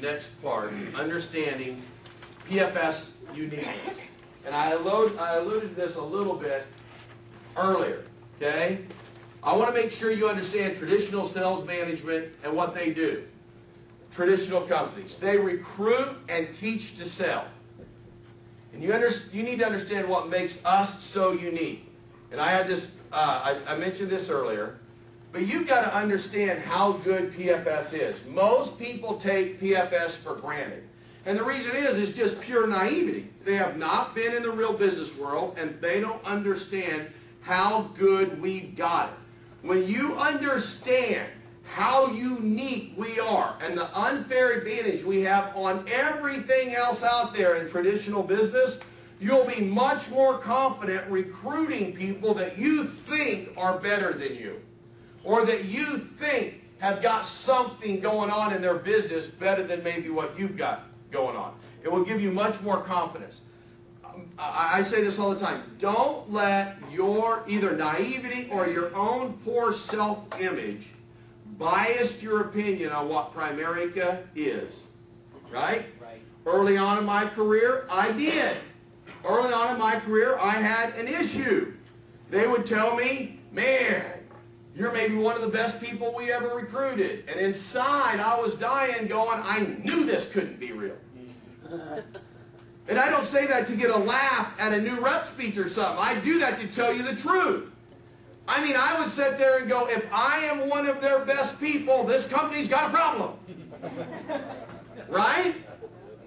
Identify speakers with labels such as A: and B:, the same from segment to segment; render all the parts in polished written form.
A: next part, understanding PFS uniqueness. And I alluded to this a little bit earlier, okay? I want to make sure you understand traditional sales management and what they do. Traditional companies, they recruit and teach to sell. And you need to understand what makes us so unique. And I had this, I mentioned this earlier, but you've got to understand how good PFS is. Most people take PFS for granted. And the reason is, it's just pure naivety. They have not been in the real business world, and they don't understand how good we've got it. When you understand how unique we are and the unfair advantage we have on everything else out there in traditional business, you'll be much more confident recruiting people that you think are better than you, or that you think have got something going on in their business better than maybe what you've got going on. It will give you much more confidence. I say this all the time. Don't let your either naivety or your own poor self-image bias your opinion on what Primerica is. Right? Early on in my career, I did. Early on in my career, I had an issue. They would tell me, man, you're maybe one of the best people we ever recruited. And inside, I was dying going, I knew this couldn't be real. And I don't say that to get a laugh at a new rep speech or something. I do that to tell you the truth. I mean, I would sit there and go, if I am one of their best people, this company's got a problem. Right?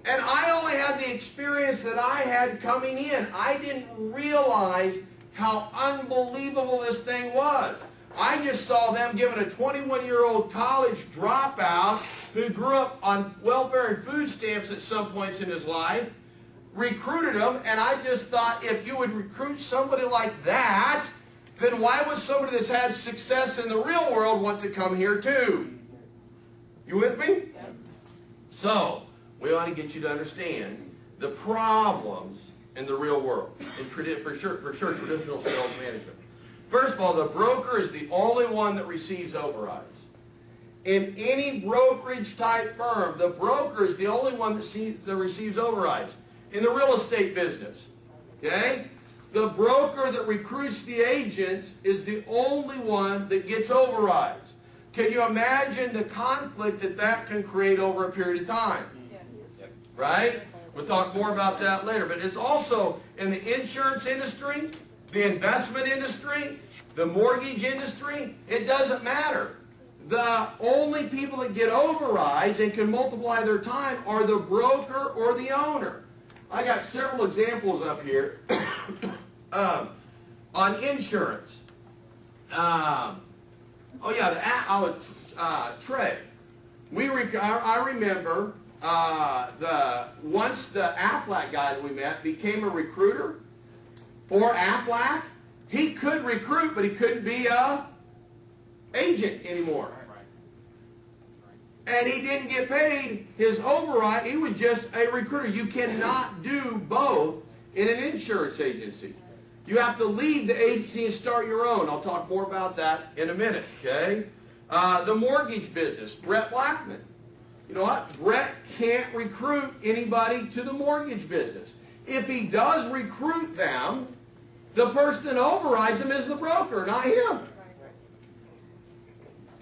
A: And I only had the experience that I had coming in. I didn't realize how unbelievable this thing was. I just saw them giving a 21-year-old college dropout who grew up on welfare and food stamps at some points in his life, recruited him, and I just thought, if you would recruit somebody like that, then why would somebody that's had success in the real world want to come here too? You with me? So, we want to get you to understand the problems in the real world, for sure traditional sales management. First of all, the broker is the only one that receives overrides. In any brokerage type firm, the broker is the only one that receives overrides. In the real estate business, okay, the broker that recruits the agents is the only one that gets overrides. Can you imagine the conflict that that can create over a period of time? Right? We'll talk more about that later. But it's also in the insurance industry, the investment industry, the mortgage industry. It doesn't matter. The only people that get overrides and can multiply their time are the broker or the owner. I got several examples up here on insurance. Trey. I remember once the Aflac guy that we met became a recruiter for Aflac, he could recruit, but he couldn't be a agent anymore. And he didn't get paid his override. He was just a recruiter. You cannot do both in an insurance agency. You have to leave the agency and start your own. I'll talk more about that in a minute, okay? The mortgage business, Brett Blackman. You know what? Brett can't recruit anybody to the mortgage business. If he does recruit them, the person that overrides them is the broker, not him.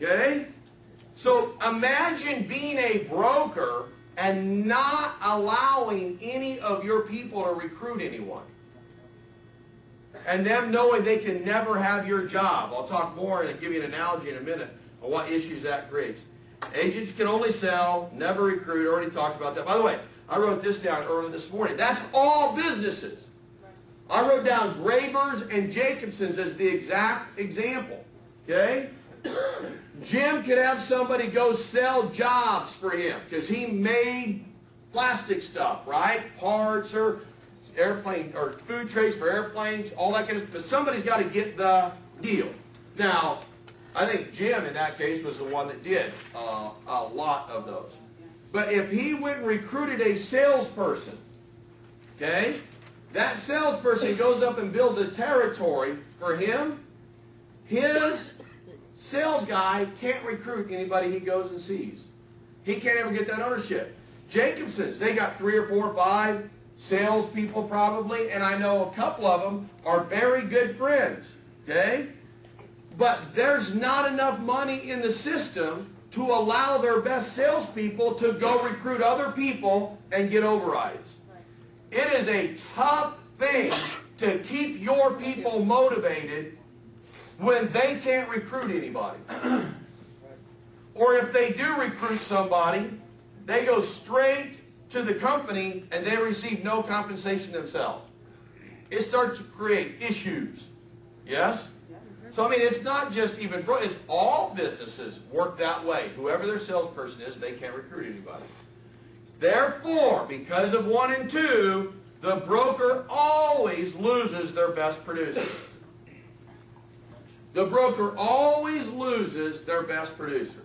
A: Okay? So imagine being a broker and not allowing any of your people to recruit anyone. And them knowing they can never have your job. I'll talk more and give you an analogy in a minute on what issues that creates. Agents can only sell, never recruit. I already talked about that. By the way, I wrote this down early this morning. That's all businesses. I wrote down Gravers and Jacobson's as the exact example. Okay? Jim could have somebody go sell jobs for him because he made plastic stuff, right? Parts or airplane or food trays for airplanes, all that kind of stuff. But somebody's got to get the deal. Now, I think Jim in that case was the one that did a lot of those. But if he went and recruited a salesperson, okay, that salesperson goes up and builds a territory for him, his sales guy can't recruit anybody he goes and sees. He can't ever get that ownership. Jacobson's, they got 3 or 4 or 5 salespeople probably, and I know a couple of them are very good friends, okay? But there's not enough money in the system to allow their best salespeople to go recruit other people and get overrides. It is a tough thing to keep your people motivated when they can't recruit anybody. Or if they do recruit somebody, they go straight to the company and they receive no compensation themselves. It starts to create issues. Yes? So, I mean, it's not just even, it's all businesses work that way. Whoever their salesperson is, they can't recruit anybody. Therefore, because of 1 and 2, the broker always loses their best producers. The broker always loses their best producers.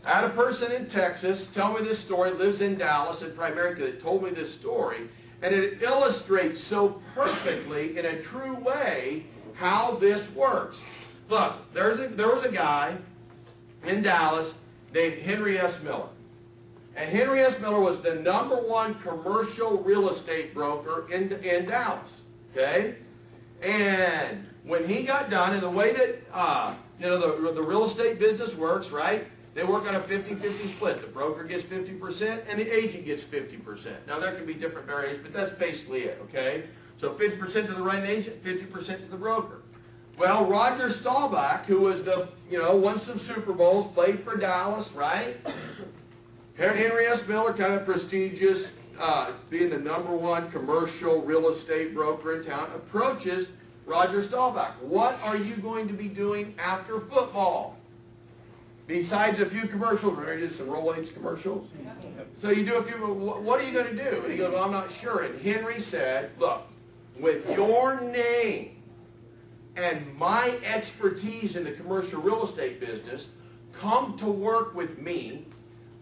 A: I had a person in Texas tell me this story, lives in Dallas, and primarily told me this story, and it illustrates so perfectly, in a true way, how this works. Look, there was a guy in Dallas named Henry S. Miller. And Henry S. Miller was the #1 commercial real estate broker in Dallas. Okay? And when he got done, and the way that the real estate business works, right? They work on a 50-50 split. The broker gets 50% and the agent gets 50%. Now there can be different variations, but that's basically it, okay? So 50% to the right agent, 50% to the broker. Well, Roger Staubach, who was won some Super Bowls, played for Dallas, right? Henry S. Miller, kind of prestigious, being the #1 commercial real estate broker in town, approaches Roger Staubach. What are you going to be doing after football? Besides a few commercials, remember he did some Rolex commercials? So you do a few, what are you going to do? And he goes, well, I'm not sure. And Henry said, look, with your name and my expertise in the commercial real estate business, come to work with me.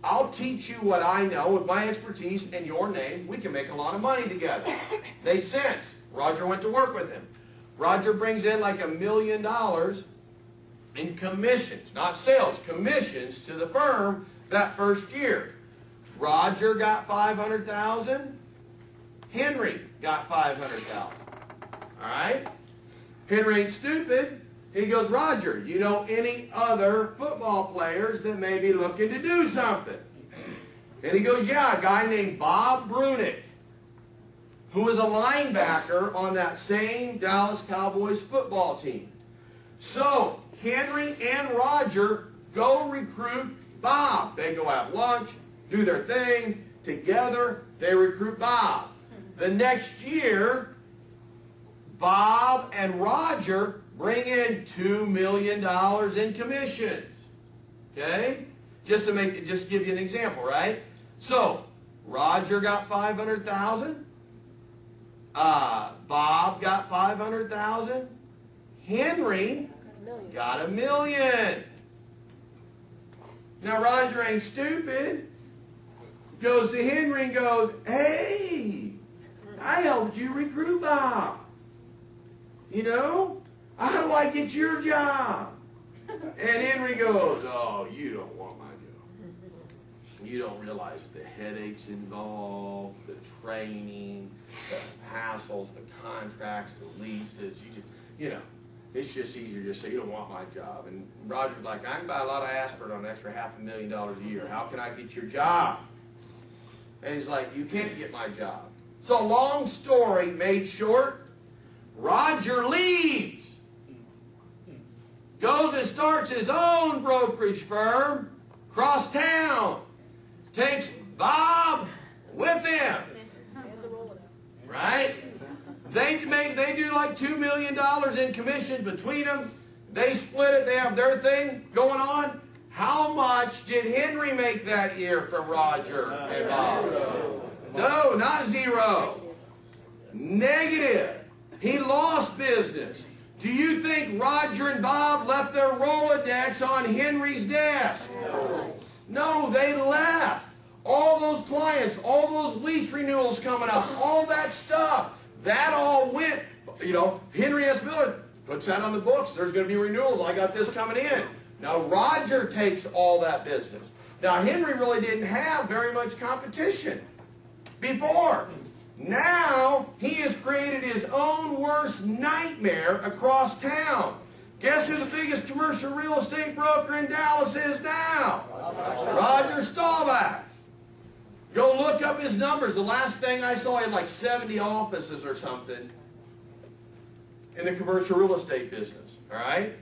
A: I'll teach you what I know with my expertise and your name. We can make a lot of money together. Made sense. Roger went to work with him. Roger brings in like $1 million in commissions, not sales, commissions to the firm that first year. Roger got $500,000. Henry got $500,000. All right? Henry ain't stupid. He goes, Roger, you know any other football players that may be looking to do something? And he goes, yeah, a guy named Bob Brunick, who was a linebacker on that same Dallas Cowboys football team. So Henry and Roger go recruit Bob. They go have lunch, do their thing. Together, they recruit Bob. The next year, Bob and Roger bring in $2 million in commissions. Okay? Just to give you an example, right? So, Roger got $500,000. Bob got $500,000. Henry got $1 million. Now Roger ain't stupid. Goes to Henry and goes, hey, I helped you recruit Bob. You know, how do I get your job? And Henry goes, oh, you don't want my job. You don't realize the headaches involved, the training, the hassles, the contracts, the leases. It's just easier to say, you don't want my job. And Roger's like, I can buy a lot of aspirin on an extra $500,000 a year. How can I get your job? And he's like, you can't get my job. So long story made short, Roger leaves. Goes and starts his own brokerage firm across town. Takes Bob with him. Right? They do like $2 million in commission between them. They split it. They have their thing going on. How much did Henry make that year from Roger and Bob? No, not zero. Negative. He lost business. Do you think Roger and Bob left their Rolodex on Henry's desk? No, they left. All those clients, all those lease renewals coming up, all that stuff. That all went, Henry S. Miller puts that on the books. There's going to be renewals. I got this coming in. Now, Roger takes all that business. Now, Henry really didn't have very much competition before. Now, he has created his own worst nightmare across town. Guess who the biggest commercial real estate broker in Dallas is now? Roger Staubach. Go look up his numbers. The last thing I saw, he had like 70 offices or something in the commercial real estate business. All right?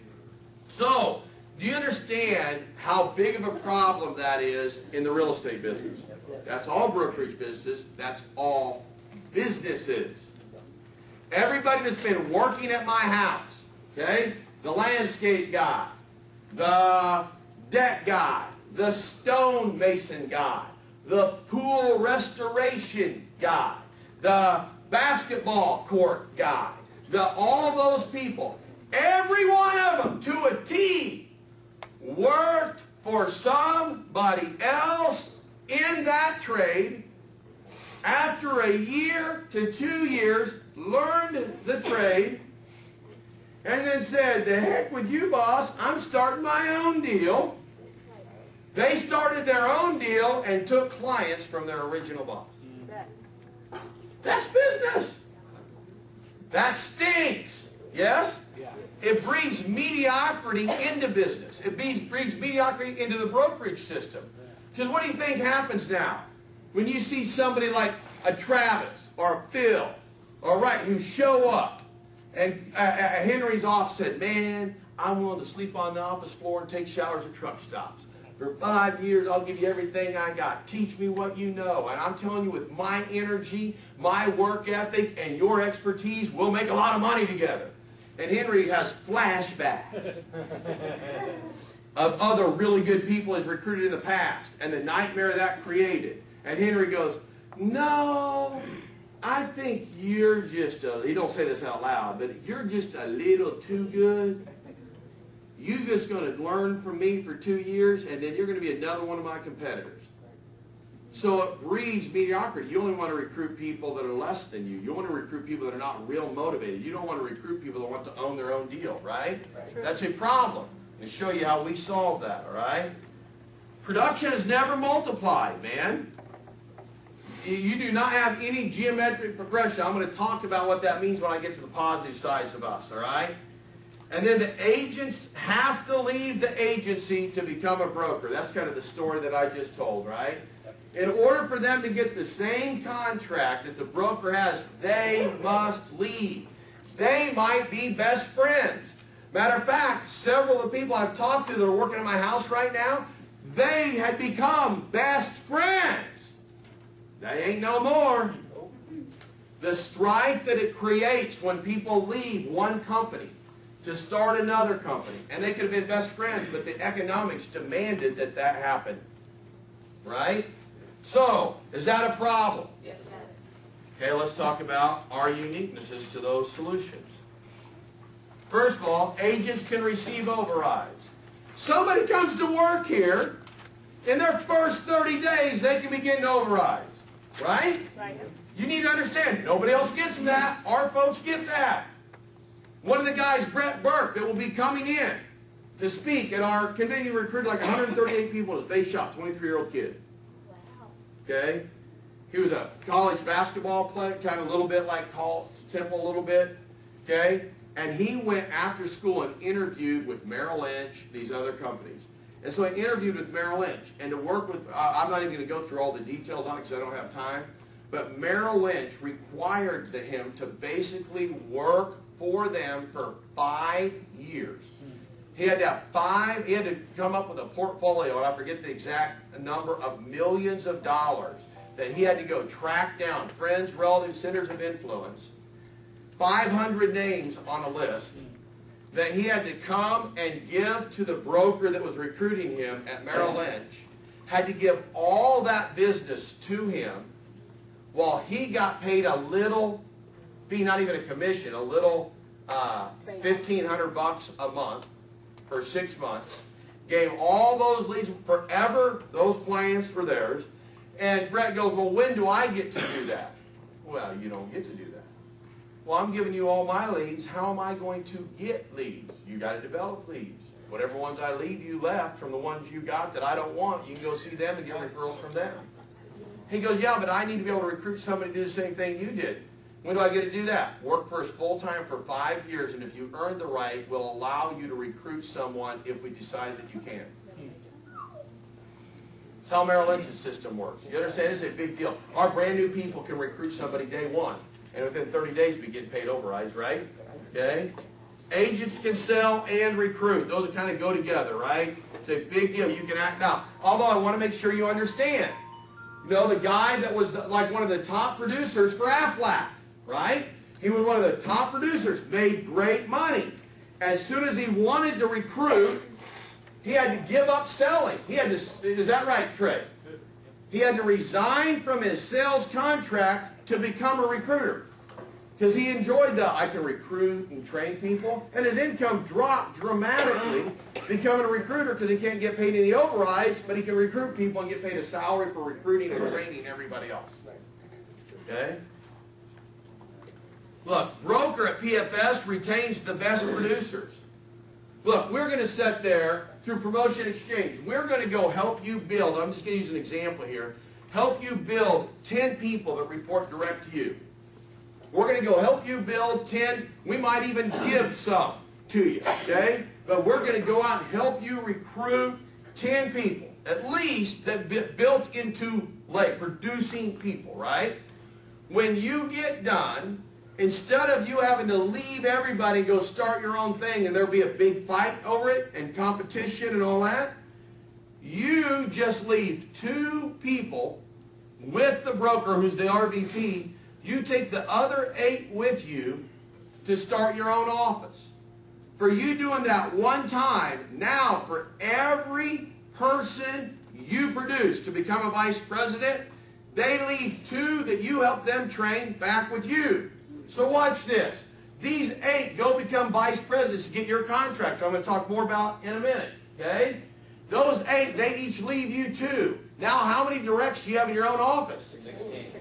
A: So, do you understand how big of a problem that is in the real estate business? That's all brokerage business. That's all businesses. Everybody that's been working at my house, okay? The landscape guy, the deck guy, the stonemason guy, the pool restoration guy, the basketball court guy, all those people, every one of them to a T worked for somebody else in that trade. After a year to 2 years, learned the trade, and then said, "The heck with you, boss, I'm starting my own deal." They started their own deal and took clients from their original boss. That's business. That stinks. Yes? It breeds mediocrity into business. It breeds mediocrity into the brokerage system. Because what do you think happens now? When you see somebody like a Travis or a Phil or Wright who show up and Henry's office said, "Man, I'm willing to sleep on the office floor and take showers at truck stops. For 5 years, I'll give you everything I got. Teach me what you know. And I'm telling you, with my energy, my work ethic, and your expertise, we'll make a lot of money together." And Henry has flashbacks of other really good people he's recruited in the past and the nightmare that created. And Henry goes, "No, I think you're just he don't say this out loud, but you're just a little too good. You're just going to learn from me for 2 years, and then you're going to be another one of my competitors." So it breeds mediocrity. You only want to recruit people that are less than you. You want to recruit people that are not real motivated. You don't want to recruit people that want to own their own deal, right? That's a problem. To show you how we solve that, all right? Production is never multiplied, man. You do not have any geometric progression. I'm going to talk about what that means when I get to the positive sides of us, all right? And then the agents have to leave the agency to become a broker. That's kind of the story that I just told, right? In order for them to get the same contract that the broker has, they must leave. They might be best friends. Matter of fact, several of the people I've talked to that are working at my house right now, they had become best friends. They ain't no more. The strife that it creates when people leave one company to start another company, and they could have been best friends, but the economics demanded that that happen. Right? So, is that a problem?
B: Yes.
A: Okay, let's talk about our uniquenesses to those solutions. First of all, agents can receive overrides. Somebody comes to work here, in their first 30 days, they can be getting overrides. Right?
B: Right.
A: You need to understand, nobody else gets that. Our folks get that. One of the guys, Brett Burke, that will be coming in to speak at our convention, recruited like 138 people in his base shop, 23-year-old kid.
B: Wow.
A: Okay? He was a college basketball player, kind of a little bit like Temple a little bit. Okay? And he went after school and interviewed with Merrill Lynch, these other companies. And so I interviewed with Merrill Lynch. And to work with, I'm not even going to go through all the details on it because I don't have time. But Merrill Lynch required him to basically work for them for 5 years. He had to have he had to come up with a portfolio, and I forget the exact number of millions of dollars that he had to go track down, friends, relatives, centers of influence, 500 names on a list that he had to come and give to the broker that was recruiting him at Merrill Lynch, had to give all that business to him while he got paid a little fee, not even a commission, a little $1,500 a month for 6 months, gave all those leads forever, those clients were theirs, and Brett goes, "Well, when do I get to do that?" "Well, you don't get to do that." "Well, I'm giving you all my leads. How am I going to get leads?" "You got to develop leads." Whatever ones I leave you left from the ones you got that I don't want, you can go see them and get referrals from them. He goes, yeah, but I need to be able to recruit somebody to do the same thing you did. When do I get to do that? Work for us full-time for 5 years, and if you earn the right, we'll allow you to recruit someone if we decide that you can. That's how Merrill Lynch's system works. You understand? It's a big deal. Our brand new people can recruit somebody day one, and within 30 days we get paid overrides, right? Okay? Agents can sell and recruit. Those kind of go together, right? It's a big deal. You can act now. Although I want to make sure you understand. You know, the guy that was like one of the top producers for Aflac, right? He was one of the top producers, made great money. As soon as he wanted to recruit, he had to give up selling. He had to, is that right, Trey? He had to resign from his sales contract to become a recruiter. Because he enjoyed the, I can recruit and train people. And his income dropped dramatically becoming a recruiter because he can't get paid any overrides, but he can recruit people and get paid a salary for recruiting and training everybody else. Okay? Look, broker at PFS retains the best producers. Look, we're going to sit there through promotion exchange. We're going to go help you build, I'm just going to use an example here, help you build 10 people that report direct to you. We're going to go help you build 10. We might even give some to you, okay? But we're going to go out and help you recruit 10 people, at least, that built into like producing people, right? When you get done, instead of you having to leave everybody and go start your own thing and there'll be a big fight over it and competition and all that, you just leave 2 people with the broker who's the RVP. You take the other 8 with you to start your own office. For you doing that one time, now for every person you produce to become a vice president, they leave 2 that you help them train back with you. So watch this. These 8 go become vice presidents to get your contract. I'm going to talk more about in a minute. Okay? Those 8, they each leave you 2. Now how many directs do you have in your own office?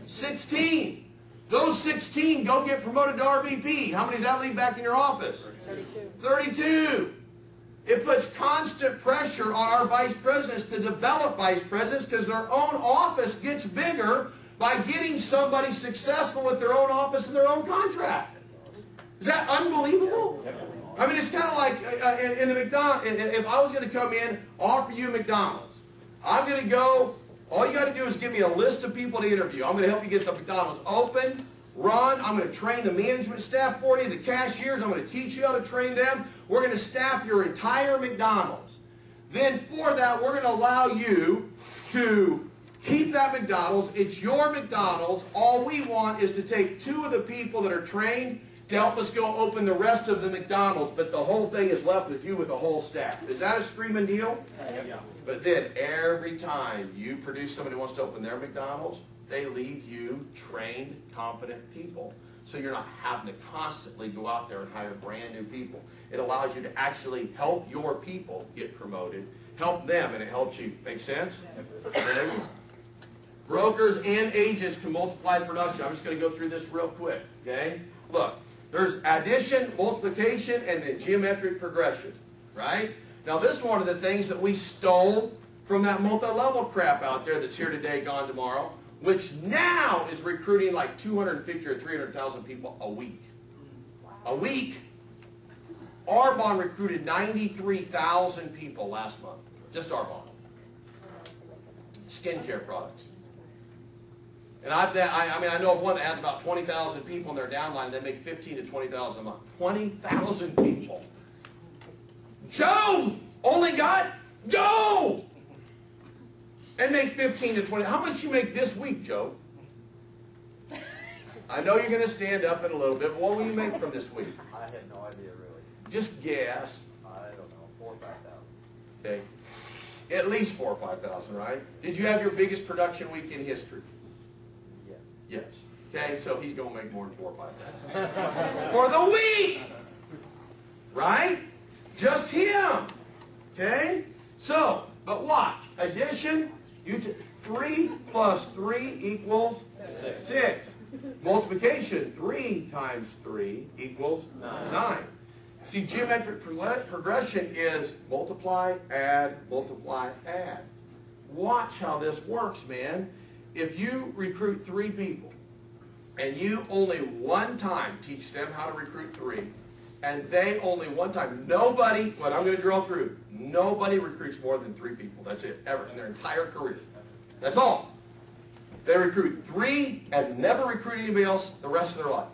A: 16. Those 16 go get promoted to RVP. How many does that leave back in your office? 32. It puts constant pressure on our vice presidents to develop vice presidents because their own office gets bigger by getting somebody successful with their own office and their own contract. Is that unbelievable? I mean, it's kind of like in the McDonald's. If I was going to come in, offer you McDonald's, I'm going to go. All you got to do is give me a list of people to interview. I'm going to help you get the McDonald's open, run. I'm going to train the management staff for you, the cashiers. I'm going to teach you how to train them. We're going to staff your entire McDonald's. Then for that, we're going to allow you to keep that McDonald's. It's your McDonald's. All we want is to take 2 of the people that are trained to help us go open the rest of the McDonald's, but the whole thing is left with you with the whole staff. Is that a screaming deal? Yeah. But then every time you produce somebody who wants to open their McDonald's, they leave you trained, competent people. So you're not having to constantly go out there and hire brand new people. It allows you to actually help your people get promoted, help them, and it helps you. Make sense? Okay. Brokers and agents can multiply production. I'm just going to go through this real quick. Okay? Look. There's addition, multiplication, and then geometric progression, right? Now, this is one of the things that we stole from that multi-level crap out there that's here today, gone tomorrow, which now is recruiting like 250 or 300,000 people a week. A week. Arbonne recruited 93,000 people last month. Just Arbonne. Skincare products. And I know of one that has about 20,000 people in their downline, and they make 15 to 20,000 a month. 20,000 people. Joe only got Joe, and make 15 to 20. How much you make this week, Joe? I know you're going to stand up in a little bit, but what will you make from this week?
B: I have no idea, really.
A: Just guess.
B: I don't know, 4,000 or 5,000.
A: Okay, at least 4,000 or 5,000, right? Did you have your biggest production week in history? Yes. Okay, so he's going to make more than 4,000 or 5,000 for the week, right? Just him. Okay. So, but watch. Addition. 3 plus 3 equals 6. Multiplication. 3 times 3 equals 9. See, geometric progression is multiply, add, add. Watch how this works, man. If you recruit 3 people, and you only one time teach them how to recruit 3, and they only one time, nobody, what I'm going to drill through, nobody recruits more than 3 people. That's it, ever, in their entire career. That's all. They recruit 3 and never recruit anybody else the rest of their life.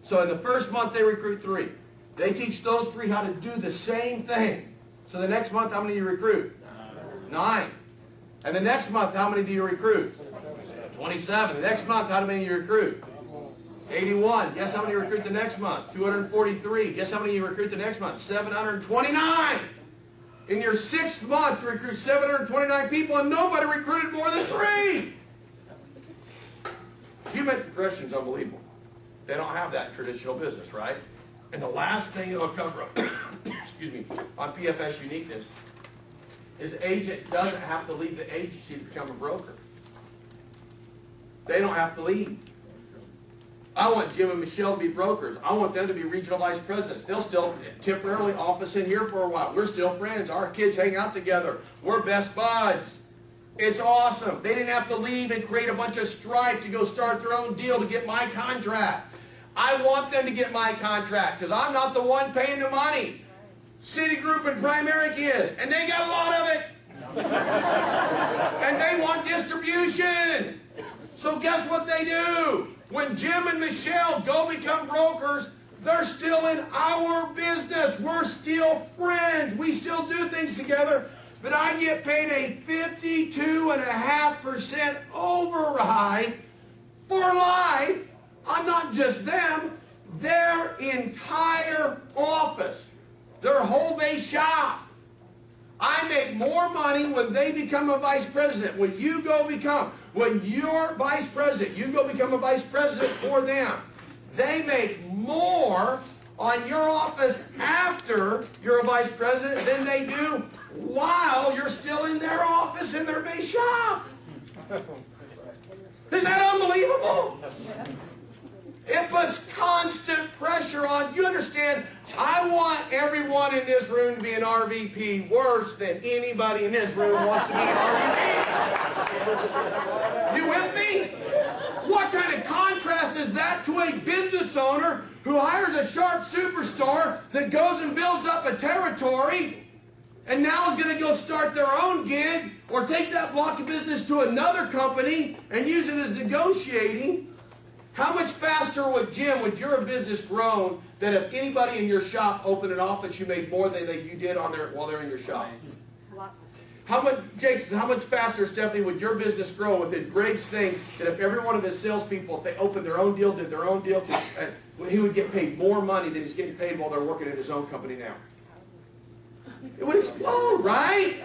A: So in the first month, they recruit 3. They teach those 3 how to do the same thing. So the next month, how many do you recruit? 9. And the next month, how many do you recruit? 27. The next month, how many do you recruit? 81. Guess how many you recruit the next month? 243. Guess how many you recruit the next month? 729. In your 6th month, you recruit 729 people, and nobody recruited more than 3. Geometric progression is unbelievable. They don't have that in traditional business, right? And the last thing it'll cover up, excuse me, on PFS uniqueness is agent doesn't have to leave the agency to become a broker. They don't have to leave. I want Jim and Michelle to be brokers. I want them to be regional vice presidents. They'll still temporarily office in here for a while. We're still friends. Our kids hang out together. We're best buds. It's awesome. They didn't have to leave and create a bunch of strife to go start their own deal to get my contract. I want them to get my contract because I'm not the one paying the money. Citigroup and Primeric is, and they got a lot of it. And they want distribution. So guess what they do? When Jim and Michelle go become brokers, they're still in our business. We're still friends. We still do things together. But I get paid a 52.5% override for life on not just them, their entire office, their whole base shop. I make more money when they become a vice president. When you're vice president, you go become a vice president for them. They make more on your office after you're a vice president than they do while you're still in their office in their base shop. Is that unbelievable? It puts constant pressure on. You understand, I want everyone in this room to be an RVP worse than anybody in this room wants to be an RVP. You with me? What kind of contrast is that to a business owner who hires a sharp superstar that goes and builds up a territory and now is going to go start their own gig or take that block of business to another company and use it as negotiating? How much faster would your business grow than if anybody in your shop opened an office you made more than you did while they're in your shop? How much faster, Stephanie, would your business grow within Greg's thing than if every one of his salespeople, if they opened their own deal, did their own deal, he would get paid more money than he's getting paid while they're working in his own company now? It would explode, right?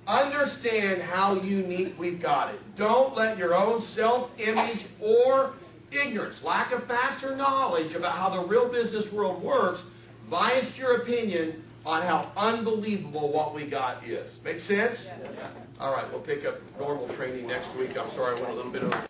A: Understand how unique we've got it. Don't let your own self-image or ignorance, lack of facts or knowledge about how the real business world works bias your opinion on how unbelievable what we got is. Make sense? All right, we'll pick up normal training next week. I'm sorry I went a little bit over.